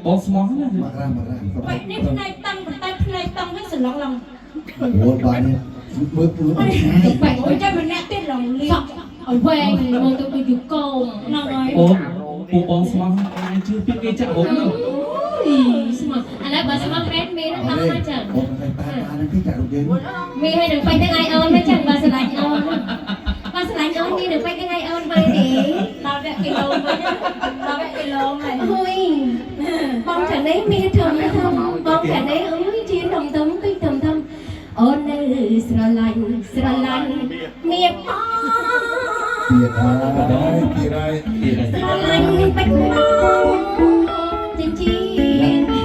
បងស្មោះណាមករាមនេះផ្នែកតឹងបន្តែផ្នែកតឹងហ្នឹងសន្លងឡងអូបាទនេះមើលពូបែកអូចាំម្នាក់ទៀតឡងលៀងឲ្យវែងមើលទៅដូចជាកោមហ្នឹងហើយអូពូបងស្មោះអាចជឿពីគេចាក់ហុំហ្នឹងស្មោះឥឡូវបើស្មោះមែនមានដល់ណាចឹងអូតែតានឹងគេចាក់រូបយើងមានឲ្យនឹងបាញ់ទាំងឯអូនណាចឹងបើស្រឡាញ់អូនបើស្រឡាញ់អូនមាននឹងបាញ់ទាំងឯអូនវិញទេដល់វគ្គគីឡូវិញដល់វគ្គគីឡូហើយអុយបងចានេះមានធំបងចានេះអើយជាធំពេកធំអូននៅស្រឡាញ់មានផងទៀតហើយស្រឡាញ់ពេកមកចិញ្ចៀនបង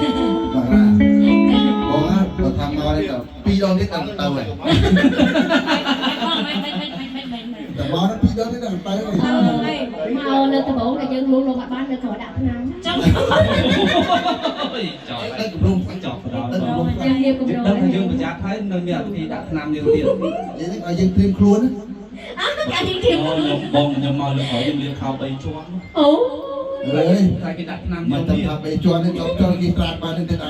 បើทำមកនេះទៅ2ដងទៀតដល់ទៅហើយតែមក2ដងទៀតដល់ទៅហើយមកនៅដំបូងដែលយើងលួងលោកបាននៅក្រោយដាក់ឆ្នាំចង់ទៅគម្រោងចប់ដល់យើងរៀបគម្រោងដល់យើងប្រយ័ត្នហើយនៅមានវិធីដាក់ឆ្នាំយើងទៀតយើងនេះឲ្យយើងត្រៀមខ្លួនការយើងត្រៀមខ្លួនបងខ្ញុំមកលើក្រោយយើងលៀងខោ3ជាន់អូអើយតែគេដាក់ឆ្នាំមិនទៅថា3ជាន់នេះដល់គេត្រាតបាននឹងទៅដៃ